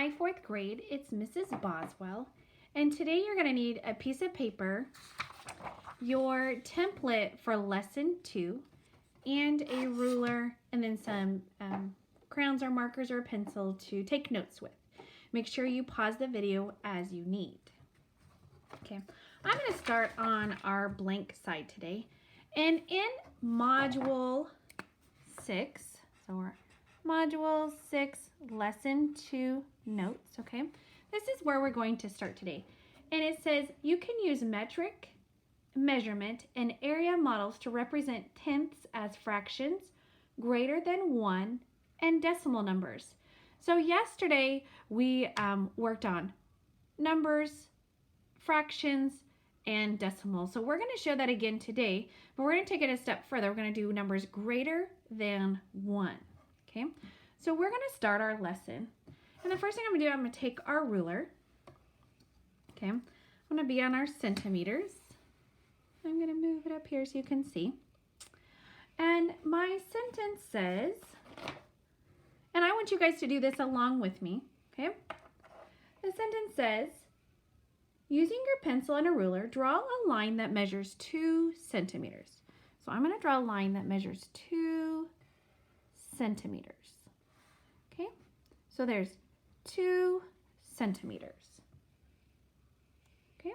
Hi, fourth grade. It's Mrs. Boswell, and today you're going to need a piece of paper, your template for lesson 2, and a ruler, and then some crayons or markers or a pencil to take notes with. Make sure you pause the video as you need. Okay, I'm going to start on our blank side today, and in Module 6, so we're Module 6, Lesson 2 notes, okay? This is where we're going to start today. And it says you can use metric, measurement, and area models to represent tenths as fractions, greater than 1, and decimal numbers. So yesterday we worked on numbers, fractions, and decimals. So we're going to show that again today, but we're going to take it a step further. We're going to do numbers greater than 1. Okay, so we're going to start our lesson. And the first thing I'm going to do, I'm going to take our ruler. Okay, I'm going to be on our centimeters. I'm going to move it up here so you can see. And my sentence says, and I want you guys to do this along with me, okay? The sentence says, using your pencil and a ruler, draw a line that measures 2 centimeters. So I'm going to draw a line that measures 2 centimeters. Okay, so there's 2 centimeters. Okay,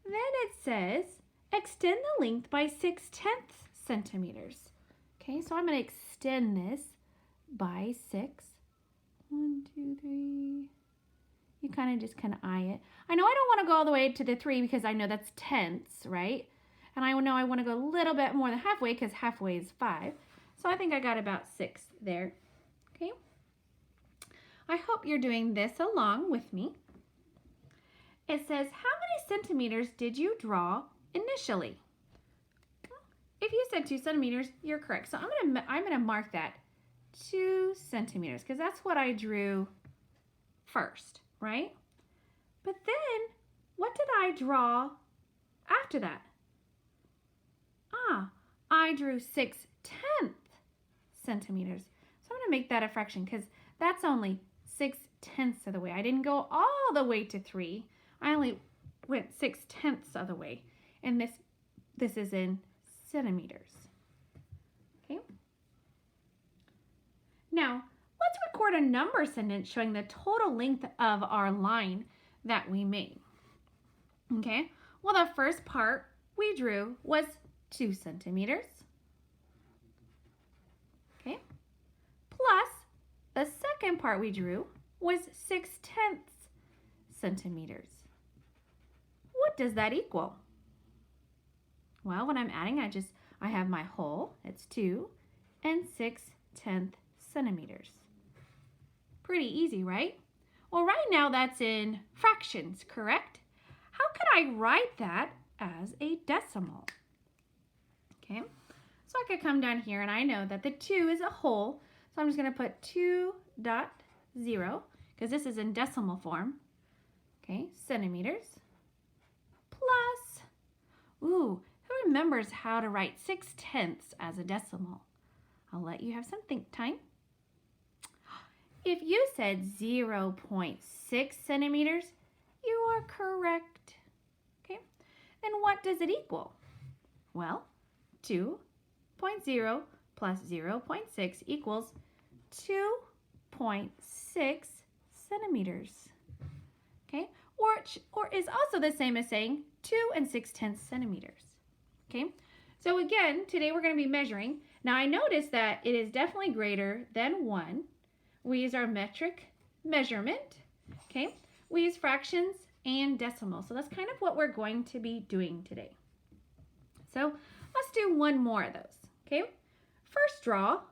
then it says extend the length by 6/10 centimeters. Okay, so I'm going to extend this by 6. 1, 2, 3. You kind of eye it. I know I don't want to go all the way to the 3 because I know that's tenths, right? And I know I want to go a little bit more than halfway because halfway is 5. So I think I got about 6 there. Okay. I hope you're doing this along with me. It says, how many centimeters did you draw initially? If you said 2 centimeters, you're correct. So I'm gonna mark that 2 centimeters because that's what I drew first, right? But then, what did I draw after that? I drew 6/10 centimeters. So I'm going to make that a fraction because that's only 6/10 of the way. I didn't go all the way to 3. I only went 6/10 of the way. And this is in centimeters. Okay. Now, let's record a number sentence showing the total length of our line that we made. Okay. Well, the first part we drew was 2 centimeters. Okay. Plus, the second part we drew was 6/10 centimeters. What does that equal? Well, when I'm adding, I have my whole, it's 2, and 6/10 centimeters. Pretty easy, right? Well, right now that's in fractions, correct? How could I write that as a decimal? Okay, so I could come down here and I know that the 2 is a whole, so I'm just going to put 2.0 because this is in decimal form. Okay, centimeters plus, who remembers how to write 6/10 as a decimal? I'll let you have some think time. If you said 0.6 centimeters, you are correct. Okay, then what does it equal? Well, 2.0 plus 0.6 equals 2.6 centimeters. Okay, or is also the same as saying 2 6/10 centimeters. Okay, so again, today we're going to be measuring. Now I noticed that it is definitely greater than 1. We use our metric measurement. Okay, we use fractions and decimals. So that's kind of what we're going to be doing today. So let's do one more of those. Okay, first draw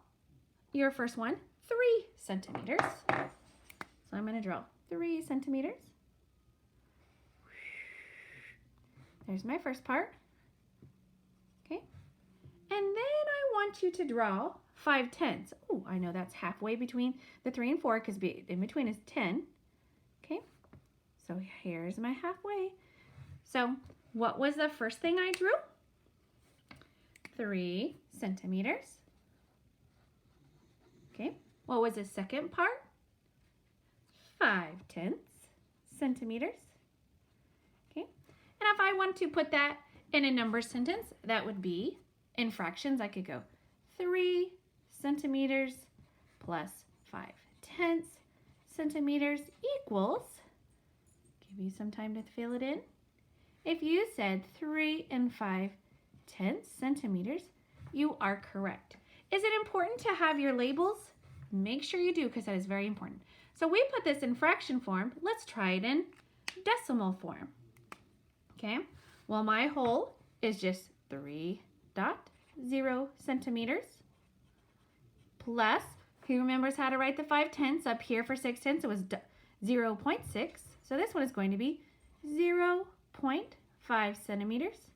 your first one, 3 centimeters. So I'm going to draw 3 centimeters. There's my first part. Okay, and then I want you to draw 5/10. Oh, I know that's halfway between the 3 and 4 because in between is 10. Okay, so here's my halfway. So what was the first thing I drew? 3 centimeters. Okay, what was the second part? 5/10 centimeters. Okay, and if I want to put that in a number sentence, that would be in fractions. I could go 3 centimeters plus 5/10 centimeters equals, give you some time to fill it in. If you said 3 5/10 centimeters, you are correct. Is it important to have your labels? Make sure you do, because that is very important. So we put this in fraction form. Let's try it in decimal form. Okay, well, my whole is just 3.0 centimeters plus, who remembers how to write the 5/10 up here for 6/10? It was 0.6. So this one is going to be 0.5 centimeters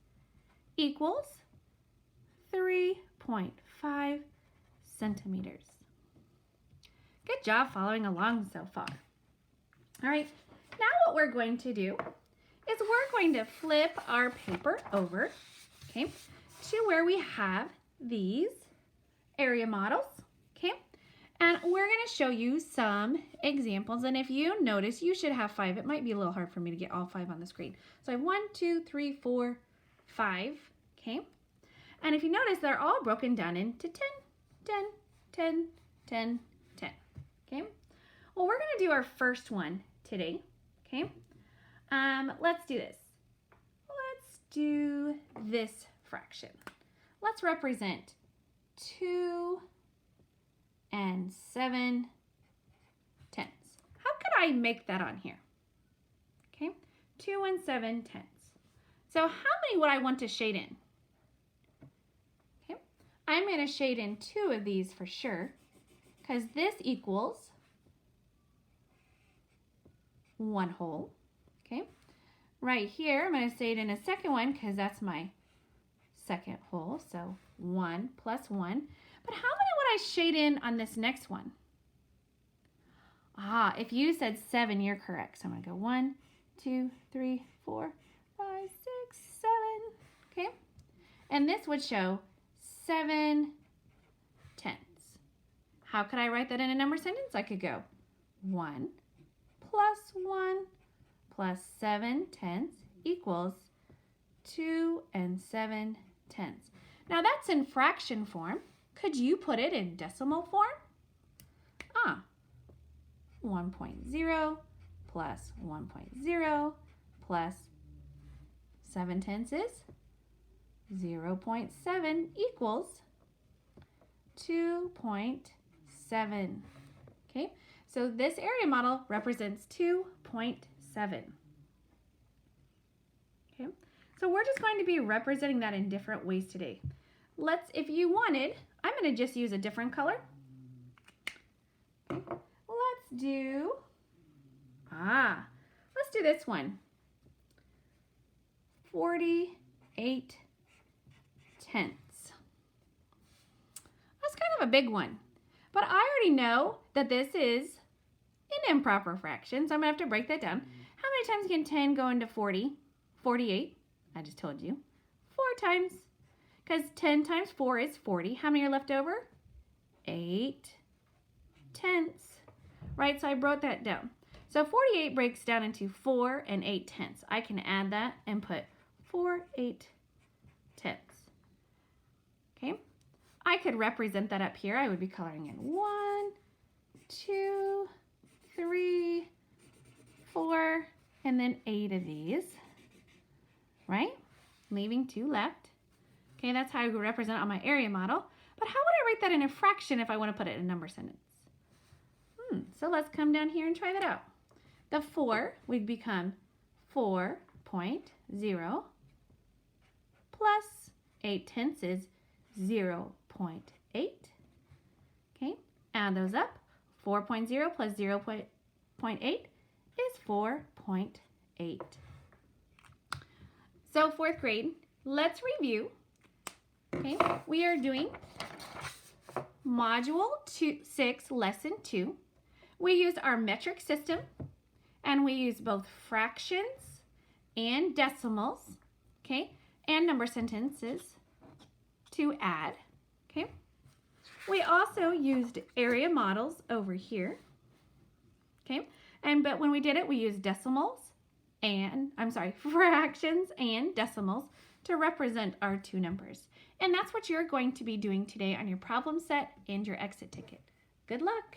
equals 3.5 centimeters. Good job following along so far. All right, now what we're going to do is we're going to flip our paper over, okay, to where we have these area models, okay? And we're going to show you some examples. And if you notice, you should have 5. It might be a little hard for me to get all 5 on the screen. So I have 1, 2, 3, 4, 5, okay? And if you notice, they're all broken down into 10, 10, 10, 10, 10, okay? Well, we're going to do our first one today, okay? Let's do this. Let's do this fraction. Let's represent 2 7/10. How could I make that on here? Okay, 2 7/10. So how many would I want to shade in? Okay, I'm going to shade in 2 of these for sure, because this equals 1 whole. Okay, right here I'm going to shade in a second one because that's my second whole, so 1 plus 1. But how many would I shade in on this next one? If you said 7, you're correct. So I'm going to go 1, 2, 3, 4, 5, 6, 7. Okay? And this would show 7/10. How could I write that in a number sentence? I could go 1 plus 1 plus 7/10 equals 2 7/10. Now that's in fraction form. Could you put it in decimal form? 1.0 plus 1.0 plus 7/10 is 0.7 equals 2.7. Okay, so this area model represents 2.7. Okay, so we're just going to be representing that in different ways today. If you wanted, I'm going to just use a different color. Let's do this one. 48/10. That's kind of a big one. But I already know that this is an improper fraction, so I'm going to have to break that down. How many times can 10 go into 40? 48. I just told you. 4 times. Because 10 times 4 is 40. How many are left over? 8/10. Right, so I wrote that down. So 48 breaks down into 4 and 8/10. I can add that and put 4/8. Okay, I could represent that up here. I would be coloring in 1, 2, 3, 4, and then 8 of these, right? Leaving 2 left. Okay, that's how I would represent on my area model. But how would I write that in a fraction if I want to put it in a number sentence? So let's come down here and try that out. The 4 would become 4.0 plus 8/10 is 0.8. Okay, add those up. 4.0 plus 0.8 is 4.8. So 4th grade, let's review. Okay, we are doing Module 6, Lesson 2. We use our metric system, and we use both fractions and decimals, okay, and number sentences to add, okay. We also used area models over here, okay, But when we did it, we used fractions and decimals to represent our two numbers. And that's what you're going to be doing today on your problem set and your exit ticket. Good luck!